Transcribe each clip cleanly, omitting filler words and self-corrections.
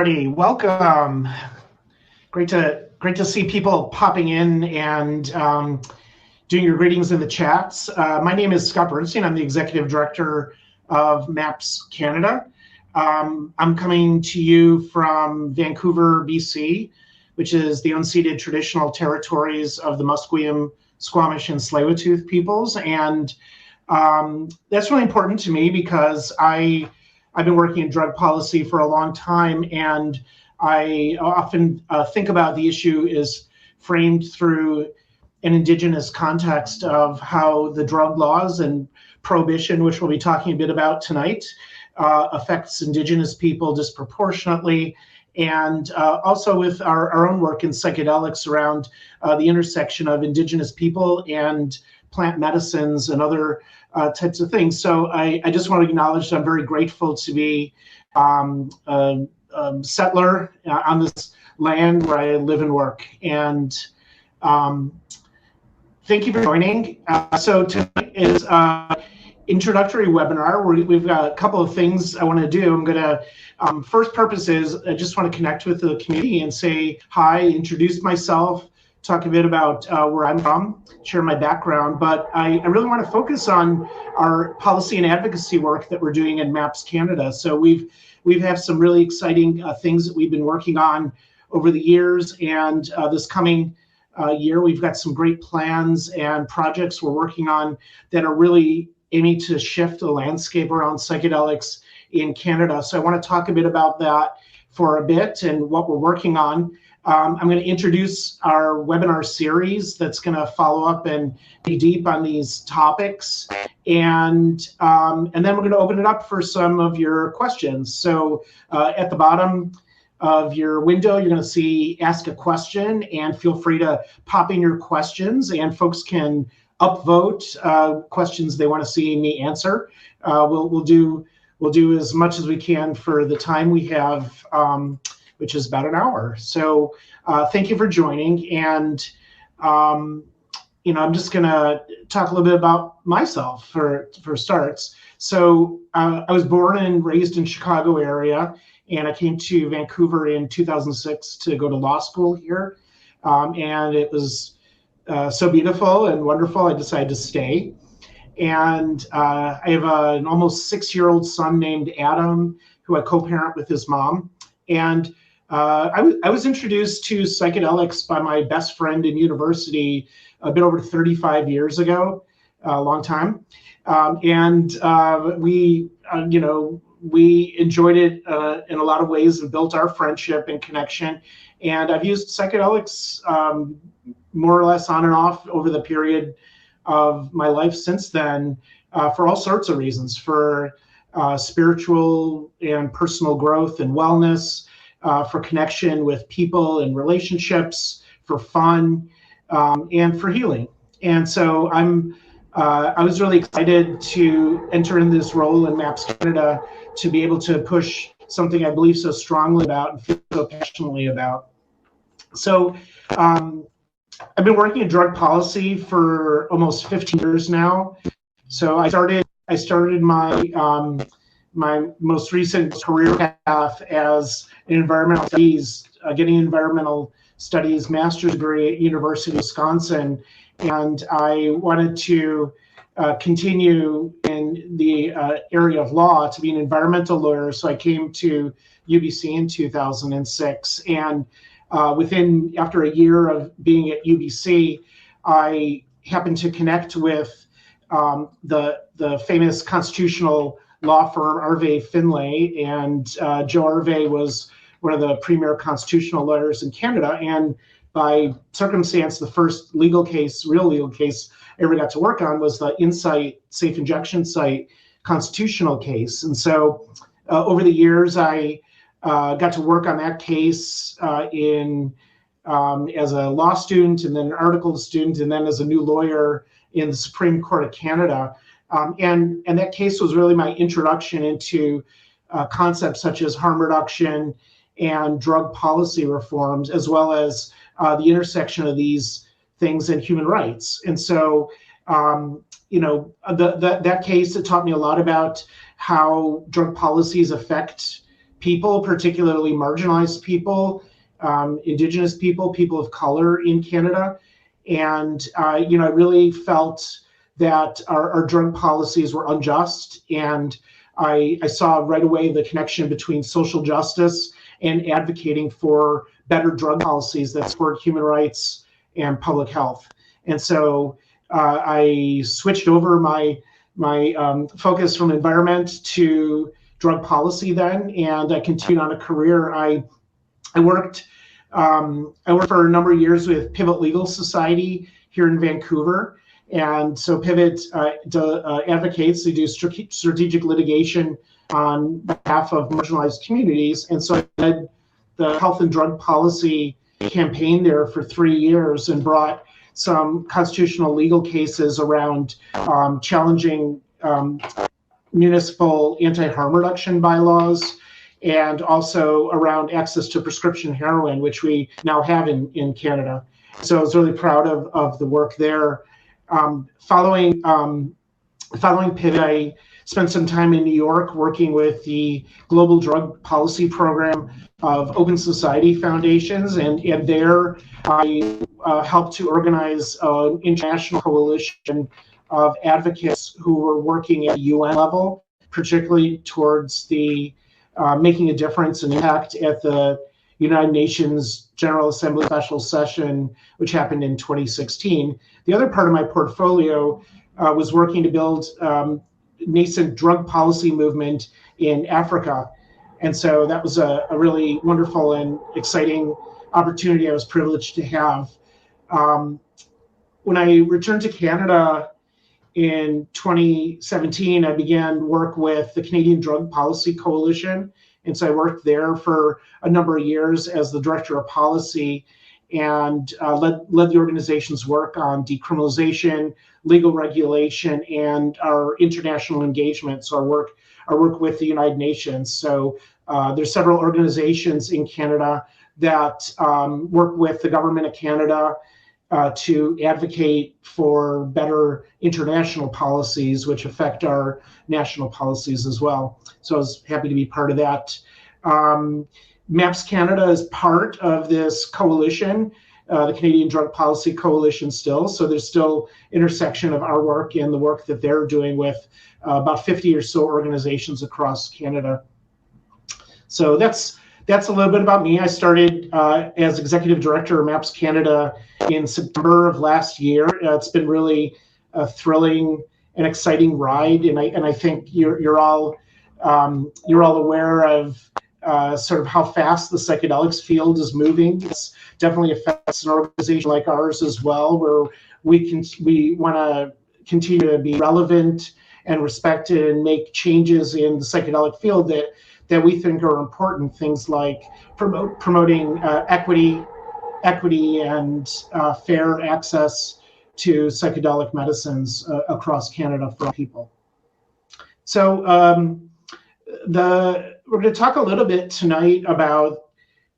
everybody. Welcome. Great to see people popping in and doing your greetings in the chats. My name is Scott Bernstein. I'm the Executive Director of MAPS Canada. I'm coming to you from Vancouver, BC, which is the unceded traditional territories of the Musqueam, Squamish, and Tsleil-Waututh peoples. And that's really important to me because I've been working in drug policy for a long time, and I often think about the issue is framed through an Indigenous context of how the drug laws and prohibition, which we'll be talking a bit about tonight, affects Indigenous people disproportionately, and also with our own work in psychedelics around the intersection of Indigenous people and plant medicines and other types of things. So I just want to acknowledge that I'm very grateful to be a settler on this land where I live and work. And thank you for joining. So tonight is introductory webinar. We've got a couple of things I want to do. I'm going to, first purpose is I just want to connect with the community and say hi, introduce myself, talk a bit about where I'm from, share my background, but I really want to focus on our policy and advocacy work that we're doing in MAPS Canada. So we've had some really exciting things that we've been working on over the years, and this coming year we've got some great plans and projects we're working on that are really aiming to shift the landscape around psychedelics in Canada. So I want to talk a bit about that for a bit and what we're working on. I'm going to introduce our webinar series that's going to follow up and be deep on these topics, and then we're going to open it up for some of your questions. So at the bottom of your window, you're going to see Ask a Question, and feel free to pop in your questions, and folks can upvote questions they want to see me answer. We'll do as much as we can for the time we have, which is about an hour. So thank you for joining. And, I'm just gonna talk a little bit about myself for starts. So I was born and raised in Chicago area, and I came to Vancouver in 2006 to go to law school here. And it was so beautiful and wonderful, I decided to stay. And I have an almost 6-year-old son named Adam, who I co-parent with his mom. And I was introduced to psychedelics by my best friend in university a bit over 35 years ago, a long time. And we enjoyed it in a lot of ways and built our friendship and connection. And I've used psychedelics more or less on and off over the period of my life since then for all sorts of reasons, for spiritual and personal growth and wellness, for connection with people and relationships, for fun, and for healing. And so I was really excited to enter in this role in MAPS Canada to be able to push something I believe so strongly about and feel so passionately about. So I've been working in drug policy for almost 15 years now. So I started my my most recent career path as an environmental studies, getting an environmental studies master's degree at University of Wisconsin, and I wanted to continue in the area of law to be an environmental lawyer. So I came to UBC in 2006, and after a year of being at UBC, I happened to connect with the famous constitutional law firm Arve Finlay, and Joe Arve was one of the premier constitutional lawyers in Canada. And by circumstance, the first real legal case I ever got to work on was the Insite safe injection site constitutional case. And so over the years, I got to work on that case as a law student, and then an article student, and then as a new lawyer in the Supreme Court of Canada. And that case was really my introduction into concepts such as harm reduction and drug policy reforms, as well as the intersection of these things and human rights. And so, that case, it taught me a lot about how drug policies affect people, particularly marginalized people, Indigenous people, people of color in Canada. And, I really felt that our drug policies were unjust. And I saw right away the connection between social justice and advocating for better drug policies that support human rights and public health. And so I switched over my focus from environment to drug policy then, and I continued on a career. I worked for a number of years with Pivot Legal Society here in Vancouver. And so Pivot advocates, they do strategic litigation on behalf of marginalized communities. And so I led the health and drug policy campaign there for 3 years and brought some constitutional legal cases around challenging municipal anti-harm reduction bylaws, and also around access to prescription heroin, which we now have in Canada. So I was really proud of the work there. Following Pivot, I spent some time in New York working with the Global Drug Policy Program of Open Society Foundations, and there I helped to organize an international coalition of advocates who were working at the UN level, particularly towards the making a difference and impact at the United Nations General Assembly Special Session, which happened in 2016. The other part of my portfolio was working to build nascent drug policy movement in Africa. And so that was a really wonderful and exciting opportunity I was privileged to have. When I returned to Canada in 2017, I began work with the Canadian Drug Policy Coalition. And so I worked there for a number of years as the director of policy, and led the organization's work on decriminalization, legal regulation, and our international engagement. So our work with the United Nations. So there's several organizations in Canada that work with the government of Canada to advocate for better international policies, which affect our national policies as well. So I was happy to be part of that. MAPS Canada is part of this coalition, the Canadian Drug Policy Coalition still. So there's still intersection of our work and the work that they're doing with about 50 or so organizations across Canada. So that's a little bit about me. I started as executive director of MAPS Canada in September of last year. It's been really a thrilling and exciting ride, and I think you're all aware of sort of how fast the psychedelics field is moving. It's definitely affects an organization like ours as well, where we want to continue to be relevant and respected and make changes in the psychedelic field that we think are important. Things like promoting equity and fair access to psychedelic medicines across Canada for people. So we're going to talk a little bit tonight about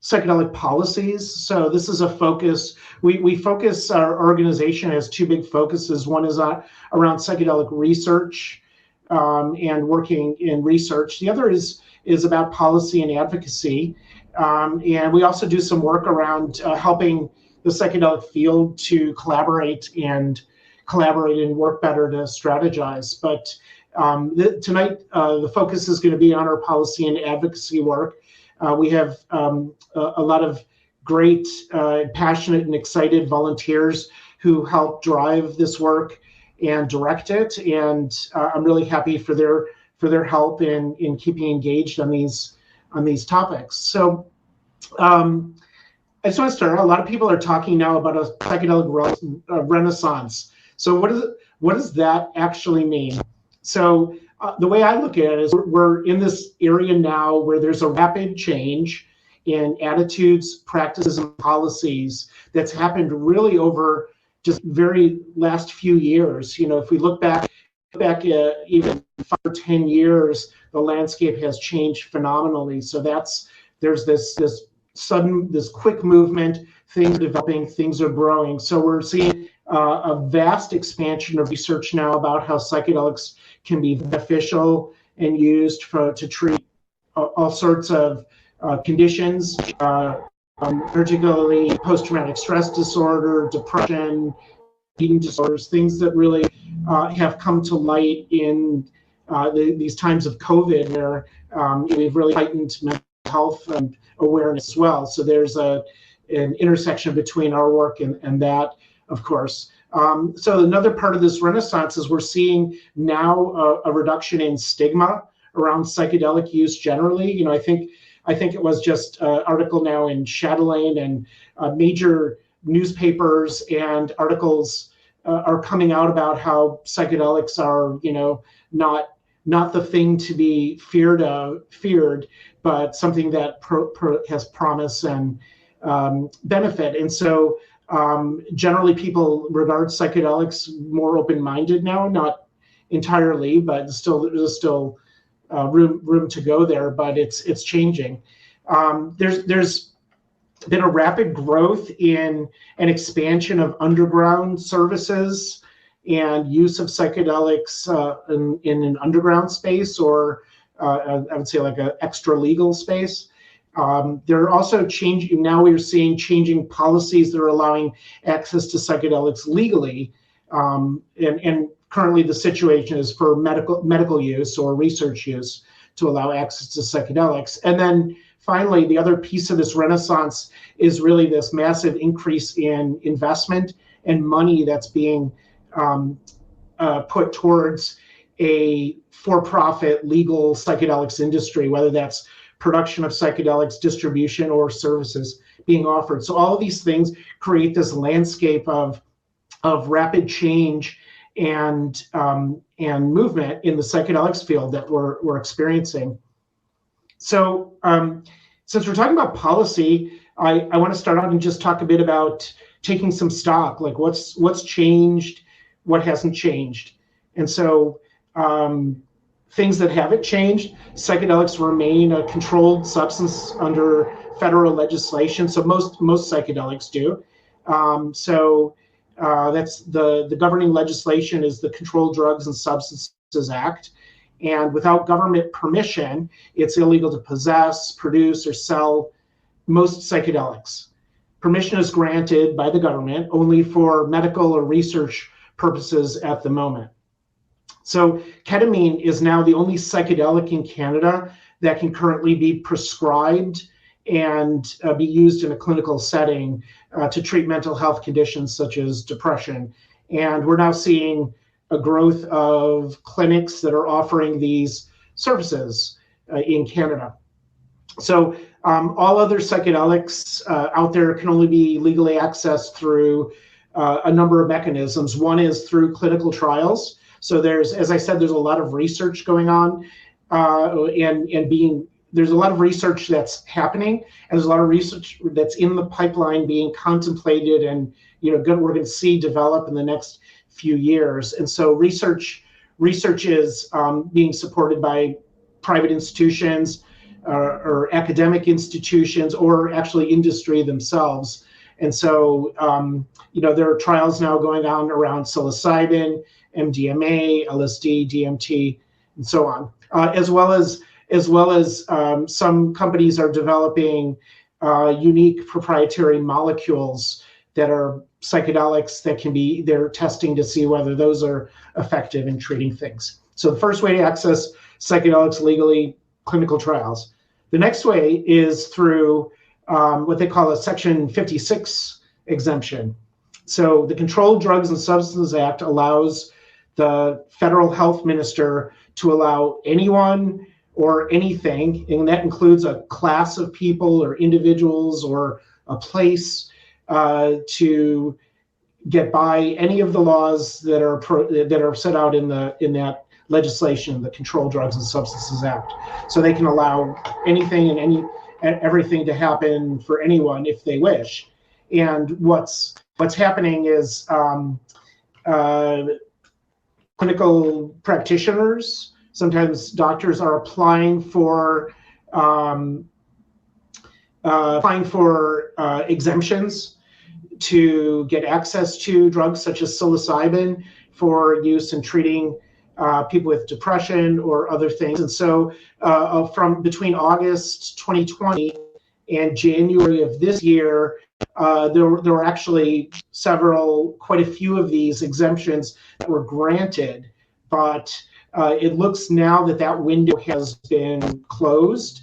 psychedelic policies. So this is a focus. We focus, our organization has two big focuses. One is around psychedelic research and working in research. The other is about policy and advocacy. And we also do some work around helping the psychedelic field to collaborate and work better to strategize. But tonight, the focus is going to be on our policy and advocacy work. We have a lot of great, passionate and excited volunteers who help drive this work and direct it. And I'm really happy for their help in keeping engaged on these topics. So I just want to start. A lot of people are talking now about a psychedelic renaissance. So what does that actually mean? So the way I look at it is we're in this area now where there's a rapid change in attitudes, practices, and policies that's happened really over just very last few years. You know, if we look back even 5 or 10 years, the landscape has changed phenomenally. So there's this quick movement, things are developing, things are growing. So we're seeing a vast expansion of research now about how psychedelics can be beneficial and used to treat all sorts of conditions, particularly post-traumatic stress disorder, depression, eating disorders, things that really have come to light in these times of COVID, where we've really heightened mental health and awareness as well. So there's an intersection between our work and that, of course. So another part of this renaissance is we're seeing now a reduction in stigma around psychedelic use generally. You know, I think it was just an article now in Chatelaine, and major newspapers and articles are coming out about how psychedelics are, you know, not the thing to be feared, but something that has promise and benefit. And so generally people regard psychedelics more open-minded now, not entirely, but there's still room to go there, but it's changing. There's been a rapid growth in an expansion of underground services and use of psychedelics in an underground space, or I would say like an extra legal space. They're also changing, now we're seeing changing policies that are allowing access to psychedelics legally. And currently the situation is for medical use or research use to allow access to psychedelics. And then finally, the other piece of this renaissance is really this massive increase in investment and money that's being put towards a for-profit legal psychedelics industry, whether that's production of psychedelics, distribution, or services being offered. So all of these things create this landscape of rapid change and movement in the psychedelics field that we're experiencing. So since we're talking about policy, I want to start out and just talk a bit about taking some stock, like what's changed, what hasn't changed. And so things that haven't changed, psychedelics remain a controlled substance under federal legislation. So most psychedelics do. That's the governing legislation is the Controlled Drugs and Substances Act. And without government permission, it's illegal to possess, produce, or sell most psychedelics. Permission is granted by the government only for medical or research purposes at the moment. So ketamine is now the only psychedelic in Canada that can currently be prescribed and be used in a clinical setting to treat mental health conditions such as depression. And we're now seeing a growth of clinics that are offering these services in Canada. So all other psychedelics out there can only be legally accessed through a number of mechanisms. One is through clinical trials. So there's a lot of research going on, there's a lot of research that's happening, and there's a lot of research that's in the pipeline being contemplated, and we're going to see develop in the next few years. And so research is being supported by private institutions or academic institutions, or actually industry themselves. And so there are trials now going on around psilocybin, MDMA, LSD, DMT, and so on, as well as some companies are developing unique proprietary molecules that are psychedelics that they're testing to see whether those are effective in treating things. So the first way to access psychedelics legally, clinical trials. The next way is through what they call a Section 56 exemption. So the Controlled Drugs and Substances Act allows the federal health minister to allow anyone or anything, and that includes a class of people or individuals or a place, to get by any of the laws that are set out in that legislation, the Controlled Drugs and Substances Act. So they can allow anything and everything to happen for anyone if they wish. And what's happening is clinical practitioners, sometimes doctors, are applying for exemptions to get access to drugs such as psilocybin for use in treating people with depression or other things. And so from between August 2020 and January of this year, there were actually quite a few of these exemptions that were granted, but it looks now that window has been closed,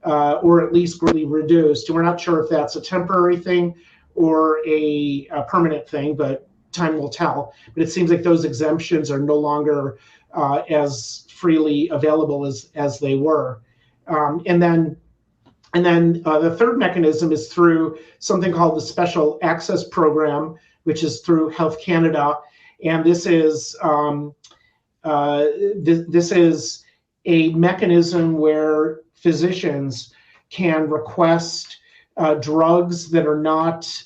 or at least greatly reduced. And we're not sure if that's a temporary thing or a permanent thing, but time will tell. But it seems like those exemptions are no longer as freely available as they were. And then the third mechanism is through something called the Special Access Program, which is through Health Canada. And this is this is a mechanism where physicians can request drugs that are not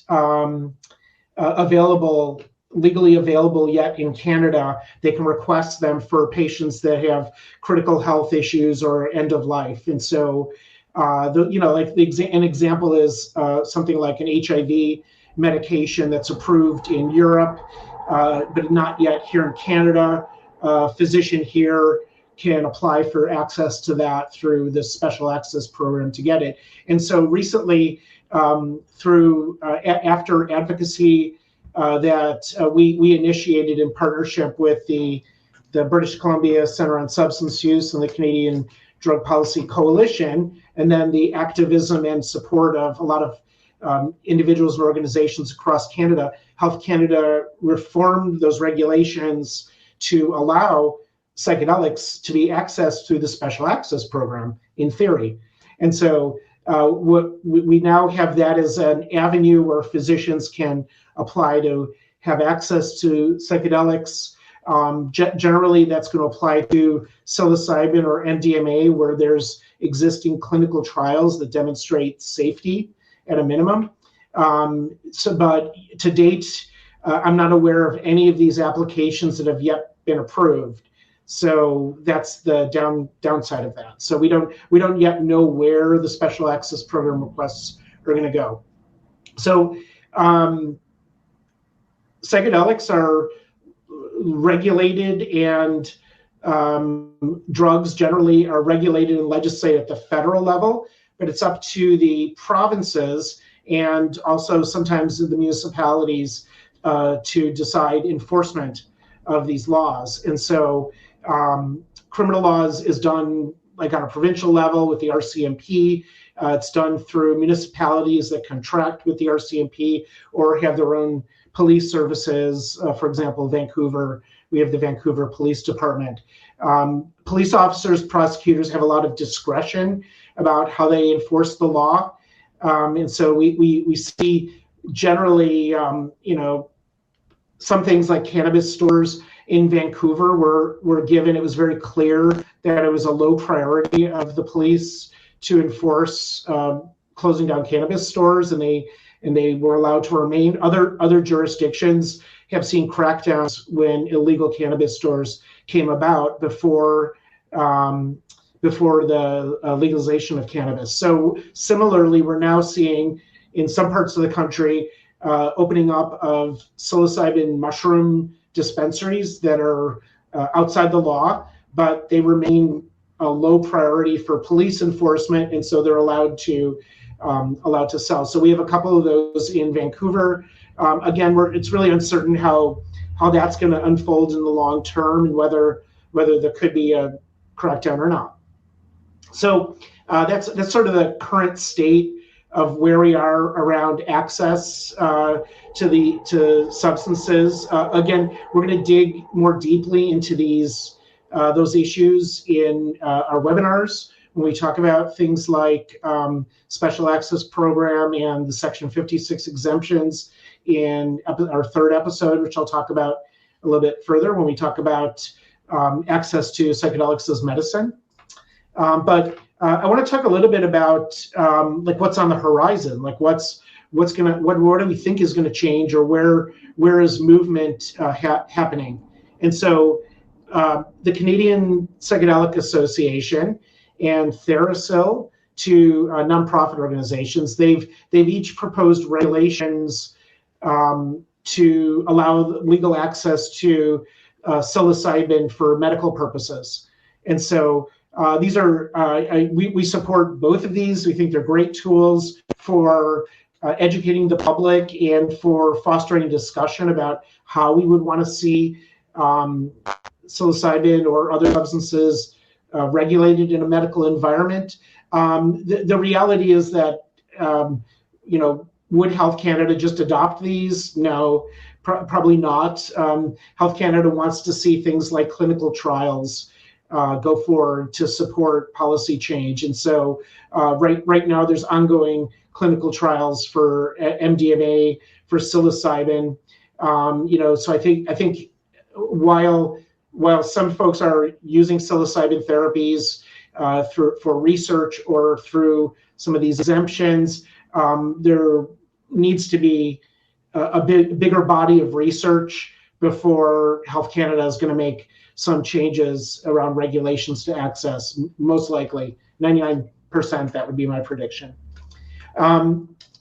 legally available yet in Canada. They can request them for patients that have critical health issues or end of life. And so, an example is something like an HIV medication that's approved in Europe, but not yet here in Canada. A physician here can apply for access to that through the Special Access Program to get it. And so recently, through after advocacy that we initiated in partnership with the British Columbia Centre on Substance Use and the Canadian Drug Policy Coalition, and then the activism and support of a lot of individuals and organizations across Canada, Health Canada reformed those regulations to allow psychedelics to be accessed through the Special Access Program, in theory. And so what we now have that as an avenue where physicians can apply to have access to psychedelics. Generally, that's going to apply to psilocybin or MDMA, where there's existing clinical trials that demonstrate safety at a minimum. But to date, I'm not aware of any of these applications that have yet been approved. So that's the downside of that. So we don't yet know where the Special Access Program requests are going to go. So psychedelics are regulated, and drugs generally are regulated and legislated at the federal level, but it's up to the provinces and also sometimes the municipalities to decide enforcement of these laws. And so criminal laws is done like on a provincial level with the RCMP. It's done through municipalities that contract with the RCMP or have their own police services. For example, Vancouver, we have the Vancouver Police Department. Police officers, prosecutors have a lot of discretion about how they enforce the law. And so we see generally, some things like cannabis stores in Vancouver were given, it was very clear that it was a low priority of the police to enforce closing down cannabis stores, and they were allowed to remain. Other jurisdictions have seen crackdowns when illegal cannabis stores came about before the legalization of cannabis. So similarly, we're now seeing in some parts of the country opening up of psilocybin mushroom dispensaries that are outside the law, but they remain a low priority for police enforcement, and so they're allowed to sell. So we have a couple of those in Vancouver. Again, it's really uncertain how that's going to unfold in the long term, and whether there could be a crackdown or not. So that's sort of the current state of where we are around access to substances. Again, we're going to dig more deeply into those issues in our webinars when we talk about things like Special Access Program and the Section 56 exemptions in our third episode, which I'll talk about a little bit further when we talk about access to psychedelics as medicine. But I want to talk a little bit about like what's on the horizon, like what do we think is going to change, or where is movement happening? And so the Canadian Psychedelic Association and Therasil, two nonprofit organizations, they've each proposed regulations to allow legal access to psilocybin for medical purposes. And so these are, we support both of these. We think they're great tools for educating the public and for fostering discussion about how we would want to see psilocybin or other substances regulated in a medical environment. The reality is that, would Health Canada just adopt these? No, probably not. Health Canada wants to see things like clinical trials go forward to support policy change. And so right now there's ongoing clinical trials for MDMA, for psilocybin. So I think while some folks are using psilocybin therapies for research or through some of these exemptions, there needs to be a bigger body of research before Health Canada is going to make some changes around regulations to access. Most likely, 99% that would be my prediction.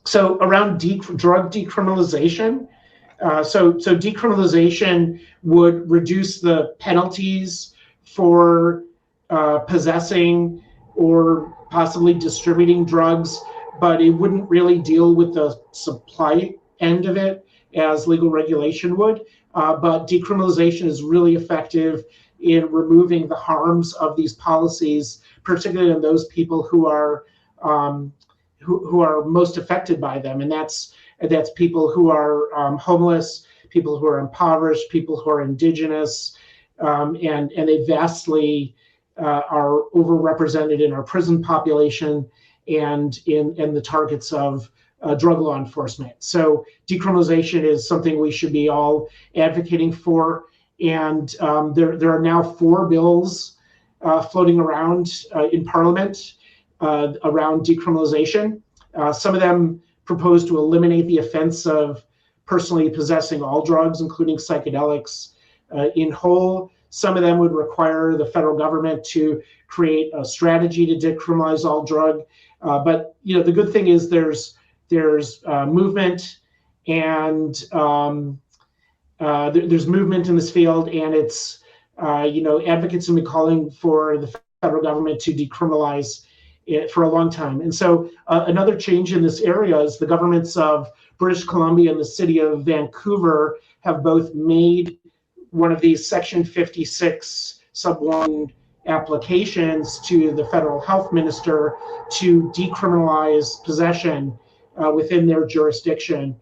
So around drug decriminalization, so decriminalization would reduce the penalties for possessing or possibly distributing drugs, but it wouldn't really deal with the supply end of it as legal regulation would. But decriminalization is really effective in removing the harms of these policies, particularly in those people who are most affected by them, and that's people who are homeless, people who are impoverished, people who are Indigenous, and they vastly are overrepresented in our prison population and in the targets of drug law enforcement. So decriminalization is something we should be all advocating for. And there are now 4 bills floating around in Parliament around decriminalization. Some of them propose to eliminate the offense of personally possessing all drugs, including psychedelics, in whole. Some of them would require the federal government to create a strategy to decriminalize all drug. But the good thing is there's movement, and there's movement in this field, and it's advocates have been calling for the federal government to decriminalize it for a long time. And so another change in this area is the governments of British Columbia and the city of Vancouver have both made one of these Section 56 sub 1 applications to the federal health minister to decriminalize possession within their jurisdiction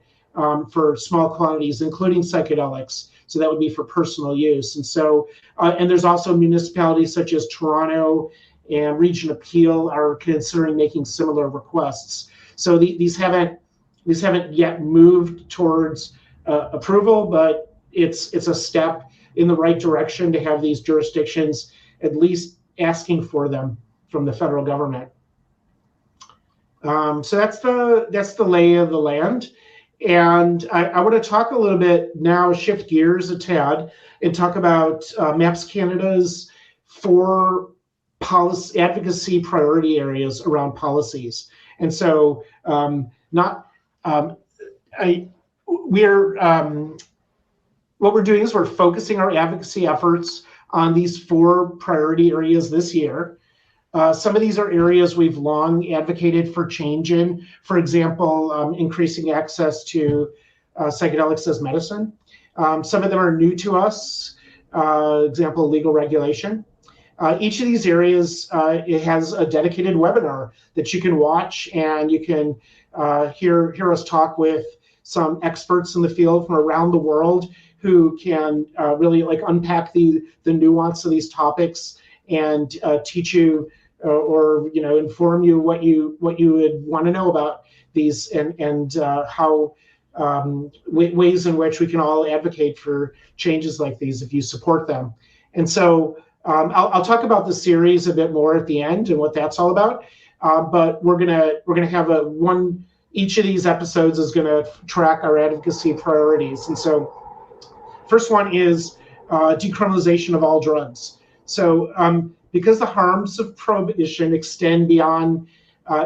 for small quantities, including psychedelics. So that would be for personal use. And so, and there's also municipalities such as Toronto and Region of Peel are considering making similar requests. So these haven't yet moved towards approval, but it's a step in the right direction to have these jurisdictions at least asking for them from the federal government. So that's the lay of the land. And I want to talk a little bit now, shift gears a tad, and talk about MAPS Canada's 4 policy advocacy priority areas around policies. And so what we're doing is we're focusing our advocacy efforts on these 4 priority areas this year. Some of these are areas we've long advocated for change in. For example, increasing access to psychedelics as medicine. Some of them are new to us. Example, legal regulation. Each of these areas, it has a dedicated webinar that you can watch, and you can hear us talk with some experts in the field from around the world who can really unpack the nuance of these topics and teach you or inform you what you would want to know about these and how ways in which we can all advocate for changes like these if you support them. And so I'll talk about the series a bit more at the end and what that's all about. But we're gonna have each of these episodes is gonna track our advocacy priorities. And so first one is decriminalization of all drugs. So because the harms of prohibition extend beyond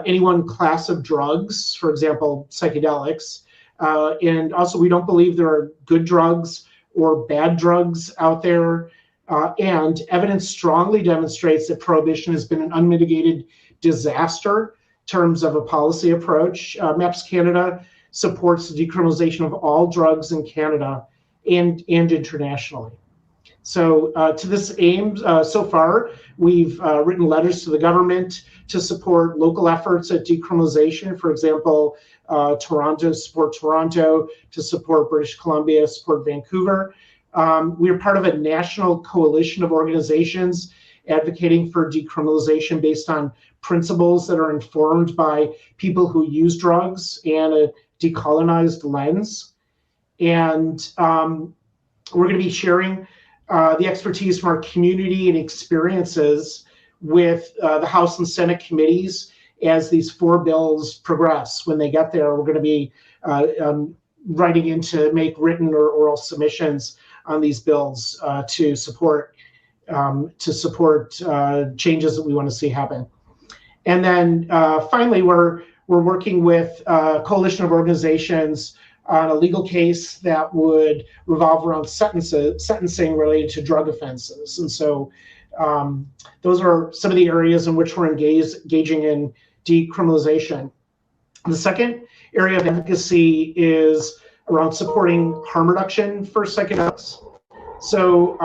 any one class of drugs, for example, psychedelics, and also we don't believe there are good drugs or bad drugs out there. And evidence strongly demonstrates that prohibition has been an unmitigated disaster in terms of a policy approach. MAPS Canada supports the decriminalization of all drugs in Canada and internationally. So to this aim, so far, we've written letters to the government to support local efforts at decriminalization. For example, Toronto, support Toronto, to support British Columbia, support Vancouver. We are part of a national coalition of organizations advocating for decriminalization based on principles that are informed by people who use drugs and a decolonized lens. And we're going to be sharing the expertise from our community and experiences with the House and Senate committees as these 4 bills progress. When they get there, we're going to be writing in to make written or oral submissions on these bills to support changes that we want to see happen. And then finally, we're working with a coalition of organizations on a legal case that would revolve around sentencing related to drug offenses. And so those are some of the areas in which we're engaging in decriminalization. The second area of advocacy is around supporting harm reduction for psychedelics. So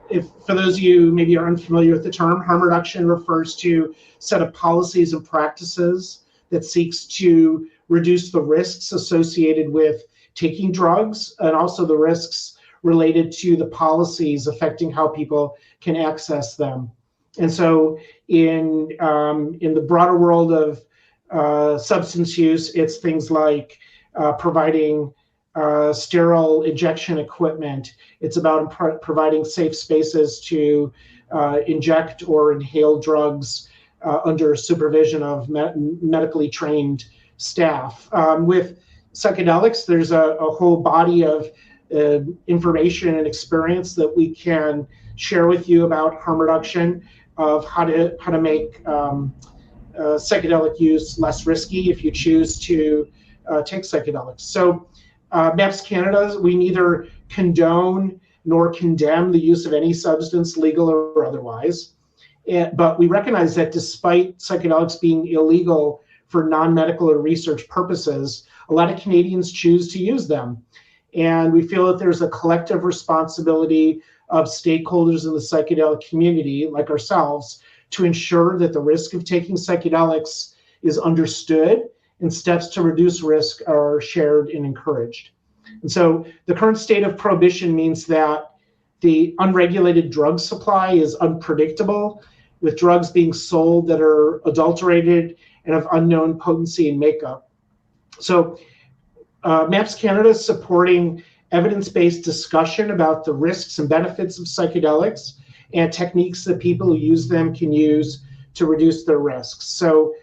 if for those of you maybe are unfamiliar with the term, harm reduction refers to a set of policies and practices that seeks to reduce the risks associated with taking drugs and also the risks related to the policies affecting how people can access them. And so in the broader world of substance use, it's things like providing sterile injection equipment. It's about providing safe spaces to inject or inhale drugs under supervision of medically trained staff. With psychedelics, there's a whole body of information and experience that we can share with you about harm reduction, of how to make psychedelic use less risky if you choose to take psychedelics. So MAPS Canada, we neither condone nor condemn the use of any substance, legal or otherwise. But we recognize that despite psychedelics being illegal for non-medical or research purposes, a lot of Canadians choose to use them. And we feel that there's a collective responsibility of stakeholders in the psychedelic community, like ourselves, to ensure that the risk of taking psychedelics is understood and steps to reduce risk are shared and encouraged. And so the current state of prohibition means that the unregulated drug supply is unpredictable, with drugs being sold that are adulterated and of unknown potency and makeup. So MAPS Canada is supporting evidence-based discussion about the risks and benefits of psychedelics and techniques that people who use them can use to reduce their risks. So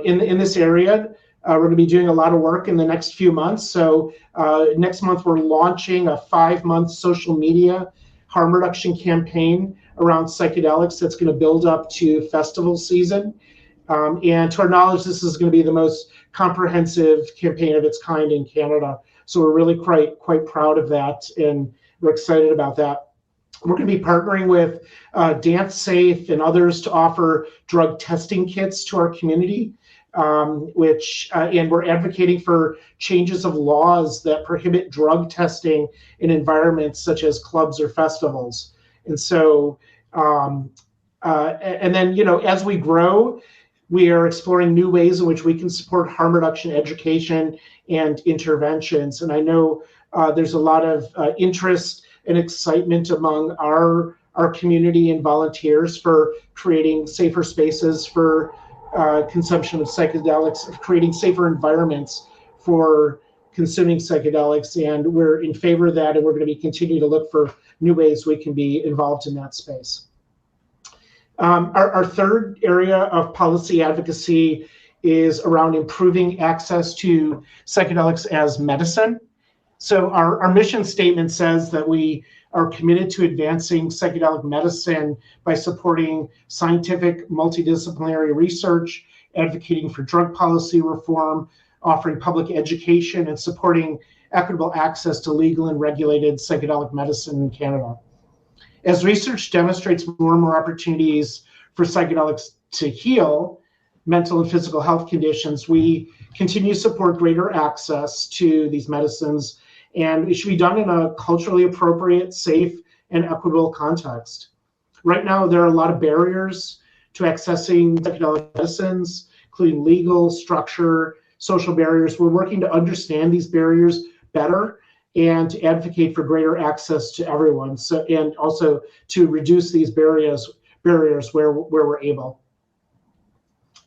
in this area, we're going to be doing a lot of work in the next few months. So next month, we're launching a 5-month social media harm reduction campaign around psychedelics that's going to build up to festival season. And to our knowledge, this is going to be the most comprehensive campaign of its kind in Canada. So we're really quite proud of that, and we're excited about that. We're going to be partnering with Dance Safe and others to offer drug testing kits to our community, and we're advocating for changes of laws that prohibit drug testing in environments such as clubs or festivals. And so, and then, as we grow, we are exploring new ways in which we can support harm reduction education and interventions. And I know there's a lot of interest and excitement among our community and volunteers for creating safer spaces for consumption of psychedelics, creating safer environments for consuming psychedelics. And we're in favor of that, and we're going to be continuing to look for new ways we can be involved in that space. Our third area of policy advocacy is around improving access to psychedelics as medicine. So our mission statement says that we are committed to advancing psychedelic medicine by supporting scientific multidisciplinary research, advocating for drug policy reform, offering public education, and supporting equitable access to legal and regulated psychedelic medicine in Canada. As research demonstrates more and more opportunities for psychedelics to heal mental and physical health conditions, we continue to support greater access to these medicines, and it should be done in a culturally appropriate, safe, and equitable context. Right now, there are a lot of barriers to accessing psychedelic medicines, including legal, structure, social barriers. We're working to understand these barriers better and to advocate for greater access to everyone, and also to reduce these barriers where we're able.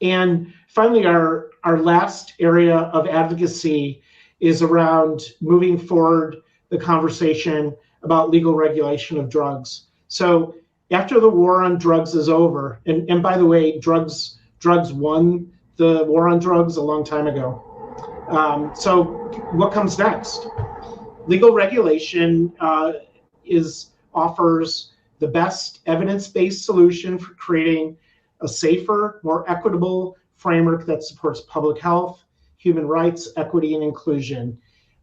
And finally, our last area of advocacy is around moving forward the conversation about legal regulation of drugs. So after the war on drugs is over, and by the way, drugs won the war on drugs a long time ago. So what comes next? Legal regulation offers the best evidence-based solution for creating a safer, more equitable framework that supports public health, human rights, equity, and inclusion.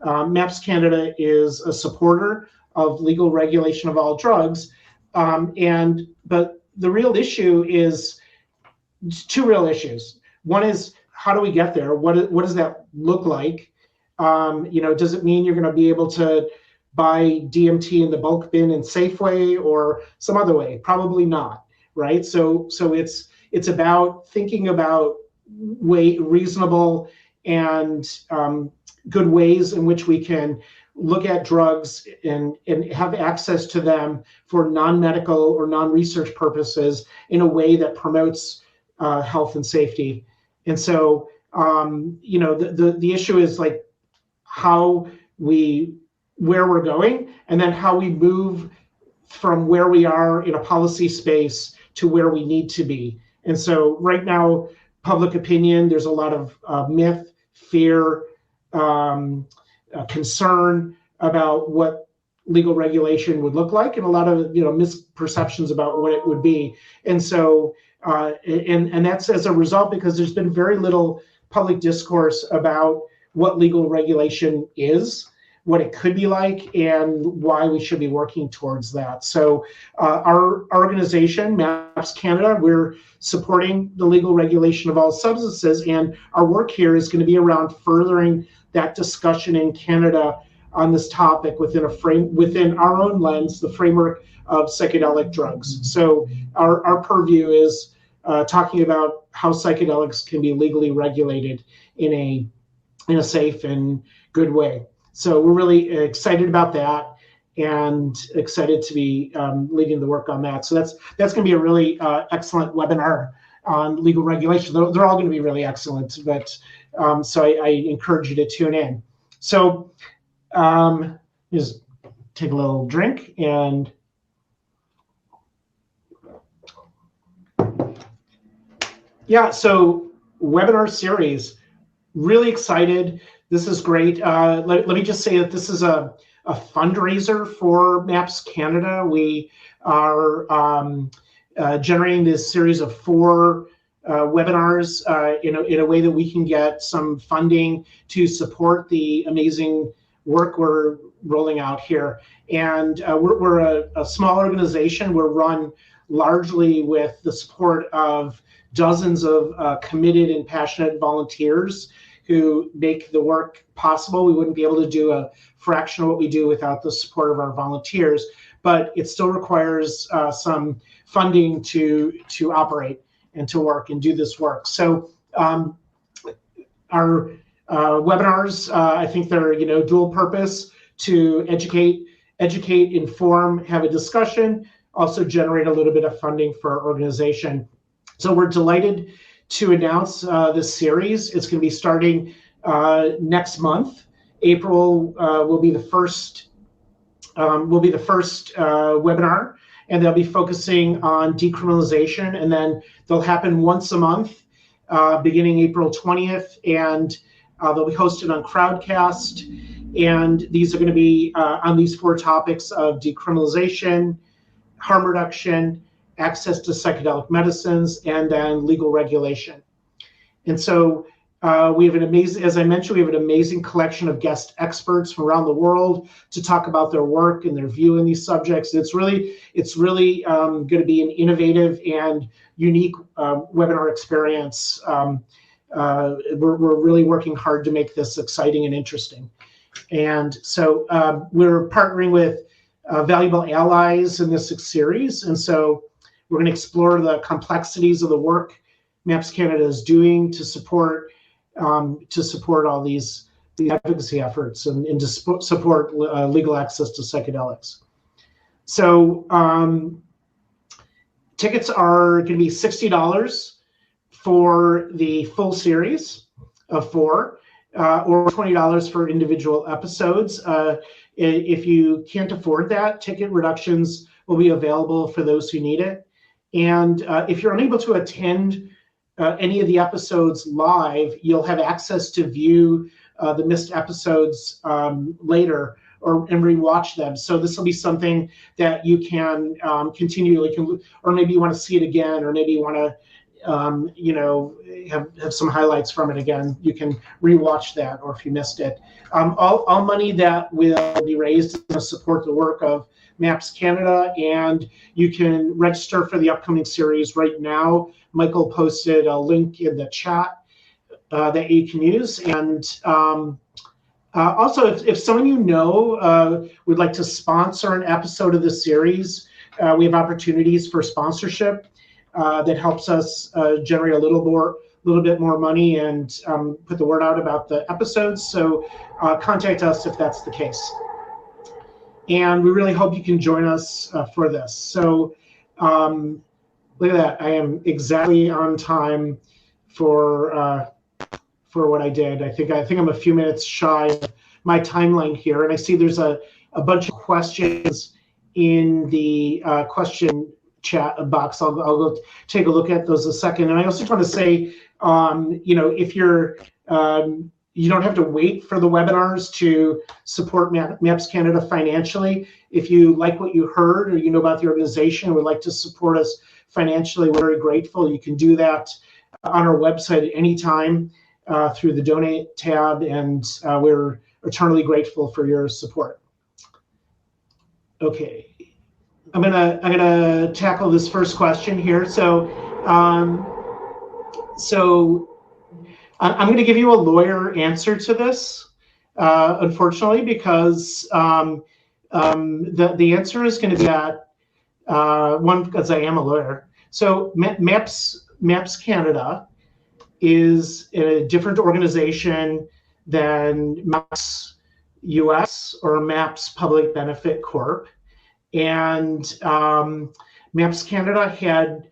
MAPS Canada is a supporter of legal regulation of all drugs, but the real issue is two real issues. One is, how do we get there? What does that look like? Does it mean you're going to be able to buy DMT in the bulk bin in Safeway or some other way? Probably not, right? So it's about thinking about reasonable and good ways in which we can look at drugs and have access to them for non-medical or non-research purposes in a way that promotes health and safety. And so, the issue is like where we're going, and then how we move from where we are in a policy space to where we need to be. And so right now, public opinion, there's a lot of myth, fear, concern about what legal regulation would look like, and a lot of misperceptions about what it would be. And so, and that's as a result because there's been very little public discourse about what legal regulation is, what it could be like, and why we should be working towards that. So our organization, MAPS Canada, we're supporting the legal regulation of all substances, and our work here is going to be around furthering that discussion in Canada on this topic within our own lens, the framework of psychedelic drugs. So our purview is talking about how psychedelics can be legally regulated in a safe and good way. So we're really excited about that and excited to be leading the work on that. So that's going to be a really excellent webinar on legal regulation. They're all going to be really excellent, but so I encourage you to tune in. So just take a little drink and yeah, so webinar series, really excited. This is great. Let me just say that this is a fundraiser for MAPS Canada. We are generating this series of 4 webinars in a way that we can get some funding to support the amazing work we're rolling out here. And we're a small organization. We're run largely with the support of dozens of committed and passionate volunteers who make the work possible. We wouldn't be able to do a fraction of what we do without the support of our volunteers, but it still requires some funding to operate and to work and do this work. So our webinars, I think they're dual purpose to educate, inform, have a discussion, also generate a little bit of funding for our organization. So we're delighted to announce this series. It's going to be starting next month. April will be the first webinar, and they'll be focusing on decriminalization, and then they'll happen once a month, beginning April 20th, and they'll be hosted on Crowdcast, and these are going to be on these 4 topics of decriminalization, harm reduction, access to psychedelic medicines, and then legal regulation. And so We have an amazing, as I mentioned, we have an amazing collection of guest experts from around the world to talk about their work and their view in these subjects. It's really going to be an innovative and unique webinar experience. We're really working hard to make this exciting and interesting. And so we're partnering with valuable allies in this series. And so we're going to explore the complexities of the work MAPS Canada is doing to support all these advocacy efforts and to support legal access to psychedelics. So tickets are going to be $60 for the full series of 4, or $20 for individual episodes. If you can't afford that, ticket reductions will be available for those who need it. And if you're unable to attend any of the episodes live, you'll have access to view the missed episodes later and rewatch them. So this will be something that you can continually, or maybe you want to see it again, or maybe you want to have some highlights from it again. You can rewatch that, or if you missed it. All money that will be raised to support the work of MAPS Canada, and you can register for the upcoming series right now. Michael posted a link in the chat that you can use. And also, if someone you know would like to sponsor an episode of the series, we have opportunities for sponsorship that helps us generate a little bit more money and put the word out about the episodes. So contact us if that's the case. And we really hope you can join us for this. So look at that. I am exactly on time for what I did. I think I'm a few minutes shy of my timeline here. And I see there's a bunch of questions in the question chat box. I'll go take a look at those in a second. And I also want to say, if you're you don't have to wait for the webinars to support MAPS Canada financially. If you like what you heard, or you know about the organization and would like to support us financially, we're very grateful. You can do that on our website at any time through the donate tab, and we're eternally grateful for your support. Okay, I'm gonna tackle this first question here. So I'm going to give you a lawyer answer to this, unfortunately, because the answer is going to be that one, because I am a lawyer. So MAPS Canada is a different organization than MAPS US or MAPS Public Benefit Corp. And MAPS Canada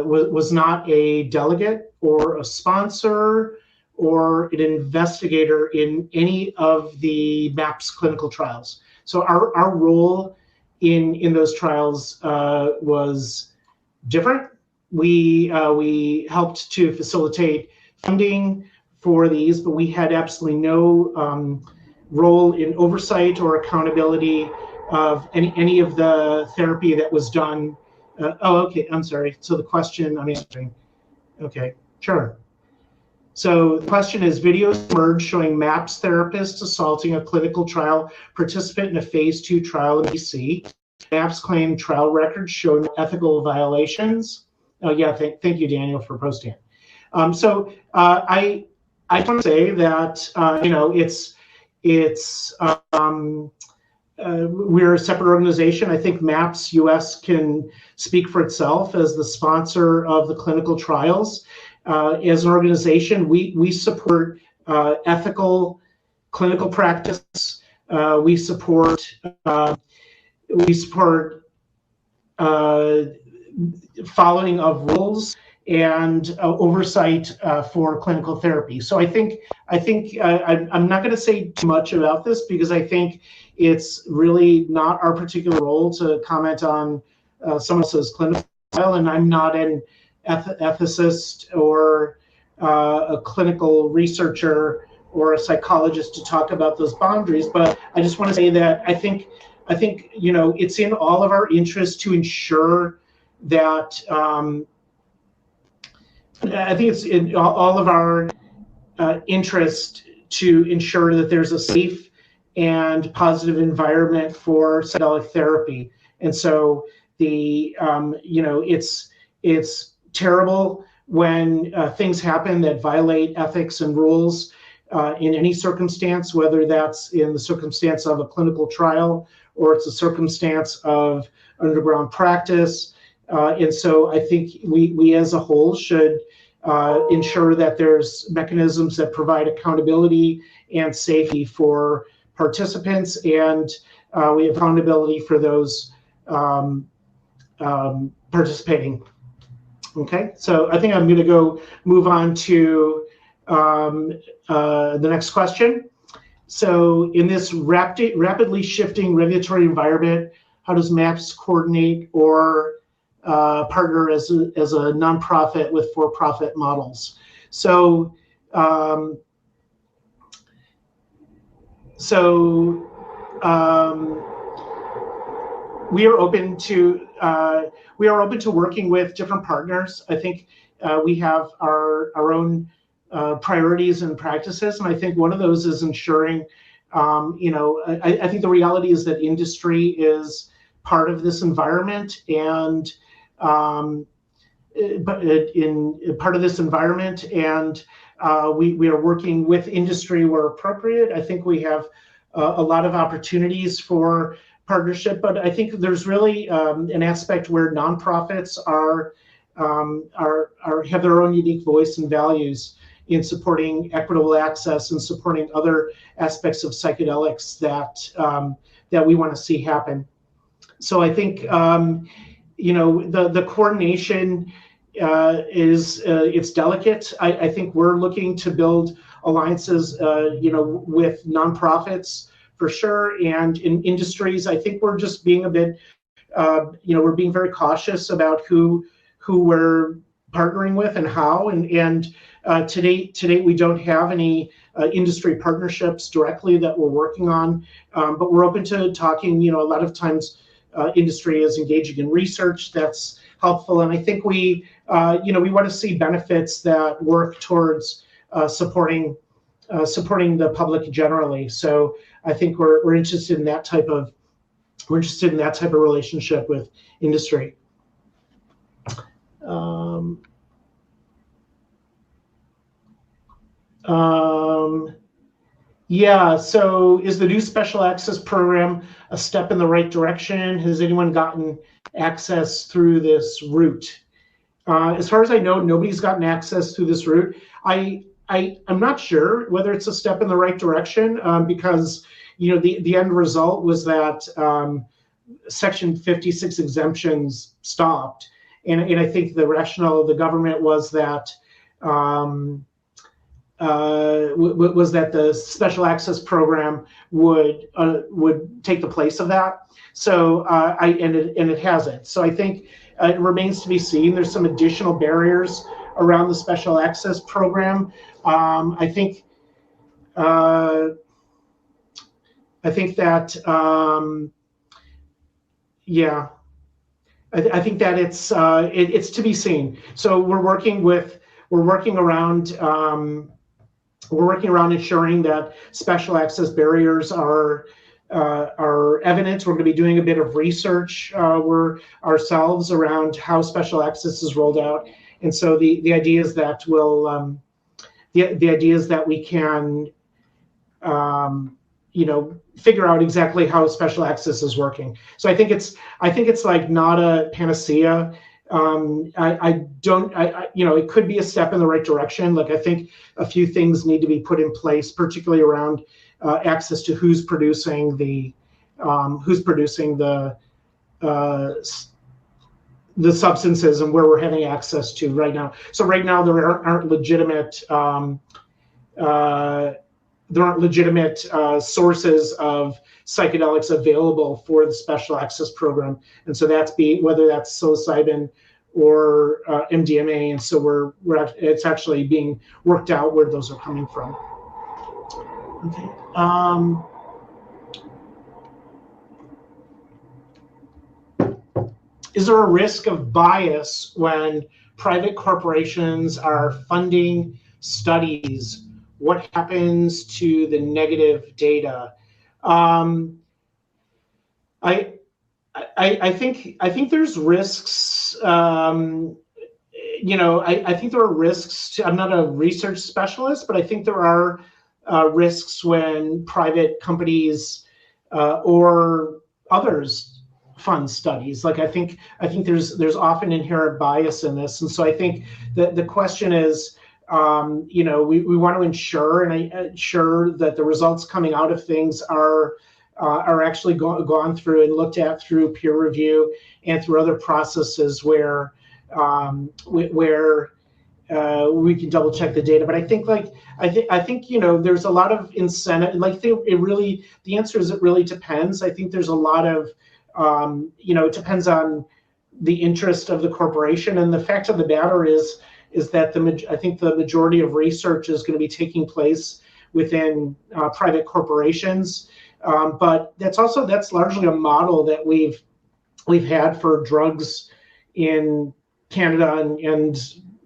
was not a delegate or a sponsor or an investigator in any of the MAPS clinical trials. So our role in those trials was different. We helped to facilitate funding for these, but we had absolutely no role in oversight or accountability of any of the therapy that was done. Okay, I'm sorry. So the question I'm answering. Okay, sure. So the question is, videos emerged showing MAPS therapists assaulting a clinical trial participant in a phase 2 trial in BC. MAPS claimed trial records show no ethical violations. Oh yeah, thank you, Daniel, for posting it. I want to say that we're a separate organization. I think MAPS US can speak for itself as the sponsor of the clinical trials. As an organization, we support ethical clinical practice. We support following of rules and oversight for clinical therapy. So I think I'm not going to say too much about this, because I think it's really not our particular role to comment on someone else's clinical trial, and I'm not an ethicist or a clinical researcher or a psychologist to talk about those boundaries. But I just want to say that I think it's in all of our interest to ensure that I think it's in all of our interest to ensure that there's a safe and positive environment for psychedelic therapy. And so it's terrible when things happen that violate ethics and rules in any circumstance, whether that's in the circumstance of a clinical trial or it's a circumstance of underground practice. And so I think we as a whole should ensure that there's mechanisms that provide accountability and safety for participants, and we have accountability for those participating. Okay, so I think I'm going to move on to the next question. So in this rapidly shifting regulatory environment, how does MAPS coordinate or partner as a nonprofit with for-profit models? So we are open to working with different partners. I think we have our own priorities and practices, and I think one of those is ensuring. I think the reality is that industry is part of this environment, and we are working with industry where appropriate. I think we have a lot of opportunities for partnership, but I think there's really an aspect where nonprofits have their own unique voice and values in supporting equitable access and supporting other aspects of psychedelics that we want to see happen. So I think the coordination it's delicate. I think we're looking to build alliances with nonprofits for sure, and in industries. I think we're just being a bit we're being very cautious about who we're partnering with and how, and to date we don't have any industry partnerships directly that we're working on, but we're open to talking. A lot of times industry is engaging in research that's helpful, and I think we want to see benefits that work towards supporting the public generally. So I think we're interested in that type of relationship with industry. Yeah, so is the new special access program a step in the right direction? Has anyone gotten access through this route? As far as I know, nobody's gotten access through this route. I'm not sure whether it's a step in the right direction, because the end result was that Section 56 exemptions stopped, and I think the rationale of the government was that the special access program would take the place of that. So and it hasn't. So I think it remains to be seen. There's some additional barriers around the special access program. I think that I think that it's to be seen. So we're working around ensuring that special access barriers are evident. We're going to be doing a bit of research ourselves around how special access is rolled out, and so the idea is that we can figure out exactly how special access is working. So I think it's like not a panacea. It could be a step in the right direction. Like, I think a few things need to be put in place, particularly around access to who's producing the substances and where we're having access to right now. So right now there aren't legitimate sources of psychedelics available for the special access program, and so whether that's psilocybin or MDMA, and so it's actually being worked out where those are coming from. Okay. Is there a risk of bias when private corporations are funding studies, what happens to the negative data? I think there's risks. I think there are risks. I'm not a research specialist, but I think there are risks when private companies or others fund studies. Like I think there's often inherent bias in this, and so I think that the question is, we want to ensure that the results coming out of things are actually gone through and looked at through peer review and through other processes where we can double check the data. But I think there's a lot of incentive. The answer is it really depends. I think there's a lot of it depends on the interest of the corporation, and the fact of the matter is that I think the majority of research is going to be taking place within private corporations. But that's largely a model that we've had for drugs in Canada and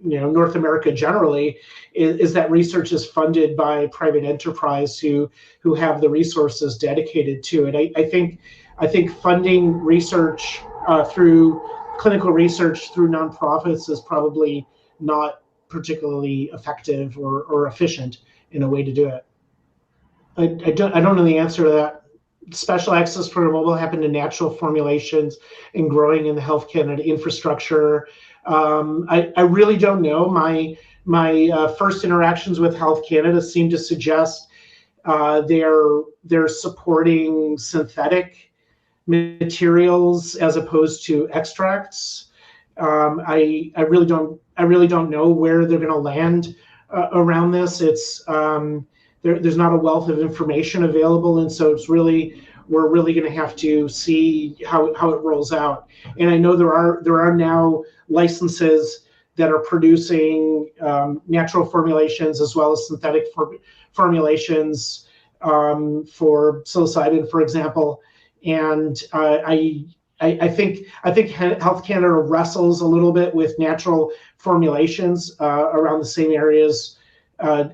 North America generally, is that research is funded by private enterprise who have the resources dedicated to it. I think funding research through clinical research through nonprofits is probably not particularly effective or efficient in a way to do it. I don't know the answer to that. Special access program will happen to natural formulations and growing in the Health Canada infrastructure. I really don't know. My first interactions with Health Canada seem to suggest they're supporting synthetic materials as opposed to extracts. I really don't know where they're going to land around this. It's there's not a wealth of information available, and so we're really going to have to see how it rolls out. And I know there are now licenses that are producing natural formulations as well as synthetic formulations for psilocybin, for example. And I think Health Canada wrestles a little bit with natural formulations around the same areas,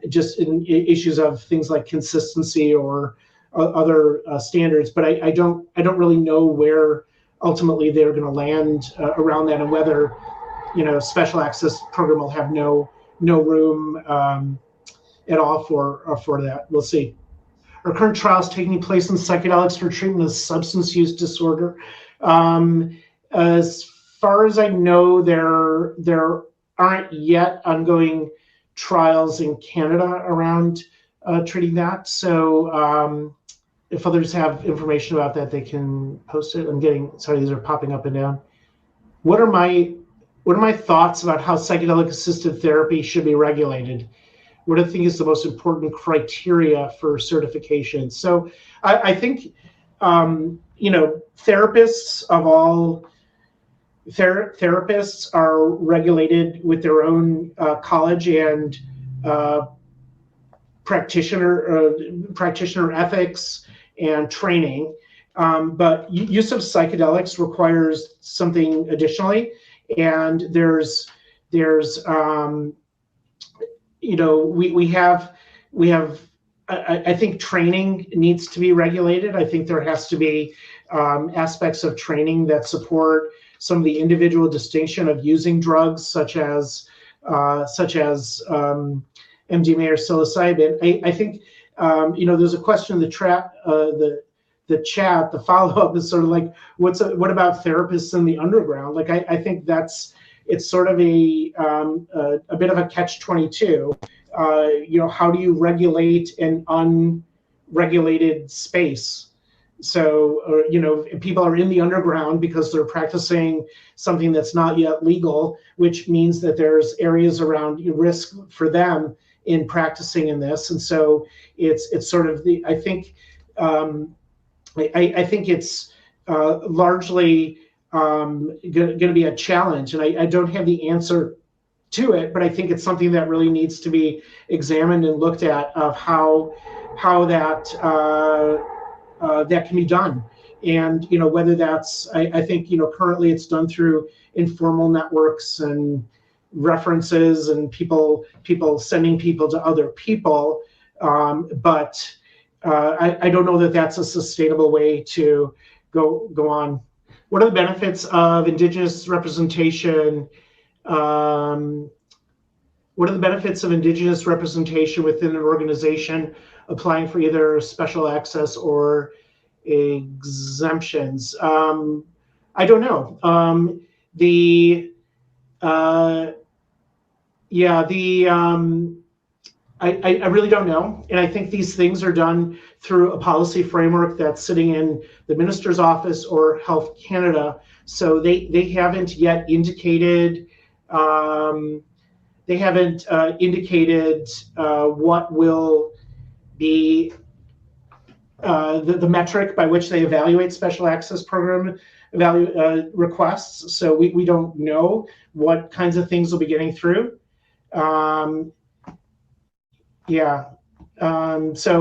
just in issues of things like consistency or other standards. But I don't really know where ultimately they're going to land around that, and whether special access program will have no room at all for that. We'll see. Are current trials taking place in psychedelics for treatment of substance use disorder? As far as I know, there aren't yet ongoing trials in Canada around treating that. So if others have information about that, they can post it. These are popping up and down. What are my thoughts about how psychedelic assisted therapy should be regulated? What do I think is the most important criteria for certification? So I think therapists of all therapists are regulated with their own college and practitioner ethics and training, but use of psychedelics requires something additionally, and we have I think training needs to be regulated. I think there has to be aspects of training that support some of the individual distinction of using drugs such as MDMA or psilocybin. I think there's a question in the chat. The follow-up is sort of like, what about therapists in the underground? Like I think it's sort of a bit of a catch-22. How do you regulate an unregulated space? So, people are in the underground because they're practicing something that's not yet legal, which means that there's areas around risk for them in practicing in this. And so it's sort of I think it's largely going to be a challenge, and I don't have the answer to it, but I think it's something that really needs to be examined and looked at, of how that can be done. And whether that's, I think currently it's done through informal networks and references and people sending people to other people, but I don't know that that's a sustainable way to go on. What are the benefits of Indigenous representation? What are the benefits of Indigenous representation within an organization applying for either special access or exemptions? I don't know. I really don't know. And I think these things are done through a policy framework that's sitting in the Minister's office or Health Canada. So they haven't yet indicated what will be the metric by which they evaluate special access program requests. So we don't know what kinds of things will be getting through. So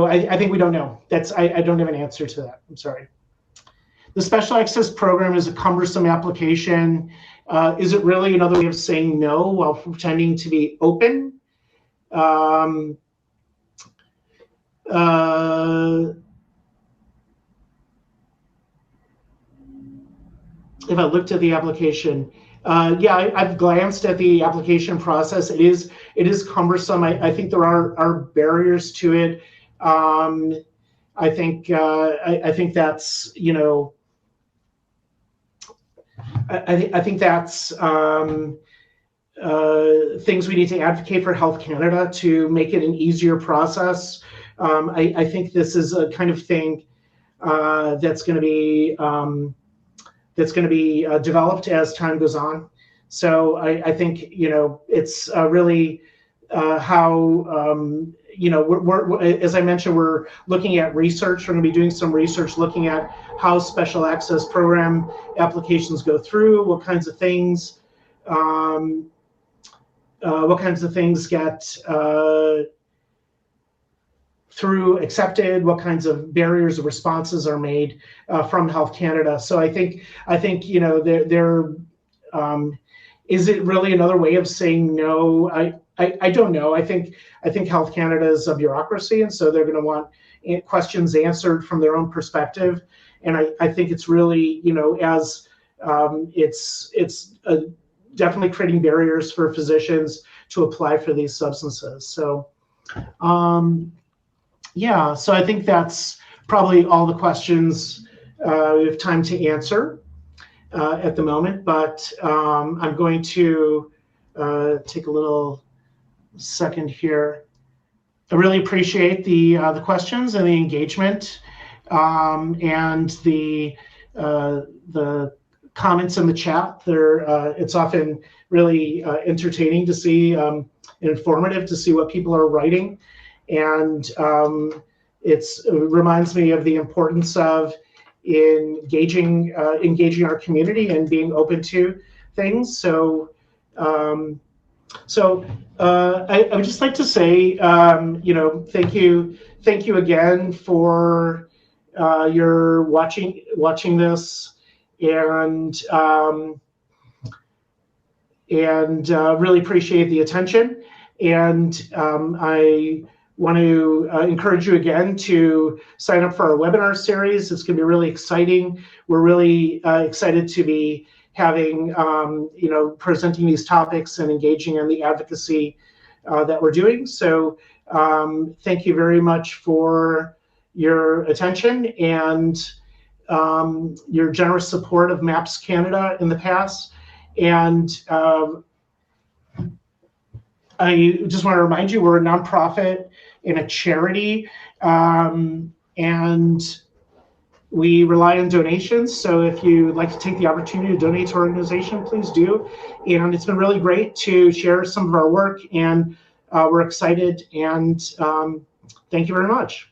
I think we don't know. I don't have an answer to that. I'm sorry. The special access program is a cumbersome application. Is it really another way of saying no while pretending to be open? If I looked at the application, I've glanced at the application process. It is cumbersome. I think there are barriers to it. I think that's, you know, I think that's things we need to advocate for Health Canada to make it an easier process. I think this is a kind of thing that's going to be developed as time goes on. So I think, you know, it's really how, you know, we're, as I mentioned, we're looking at research. We're going to be doing some research looking at how special access program applications go through, what kinds of things get through accepted, what kinds of barriers or responses are made from Health Canada. So I think you know, there is it really another way of saying no? I don't know. I think Health Canada is a bureaucracy, and so they're going to want questions answered from their own perspective. And I think it's really, you know, as it's definitely creating barriers for physicians to apply for these substances. So yeah, so I think that's probably all the questions we have time to answer at the moment, but I'm going to take a little second here. I really appreciate the questions and the engagement and the comments in the chat. It's often really entertaining to see, informative to see what people are writing. And it reminds me of the importance of engaging our community and being open to things. So I would just like to say, you know, thank you again for your watching this, and really appreciate the attention. And I want to encourage you again to sign up for our webinar series. It's going to be really exciting. We're really excited to be having, you know, presenting these topics and engaging in the advocacy that we're doing. So thank you very much for your attention and your generous support of MAPS Canada in the past. And I just want to remind you, we're a nonprofit and a charity, and we rely on donations. So if you'd like to take the opportunity to donate to our organization, please do. And it's been really great to share some of our work, and we're excited, and thank you very much.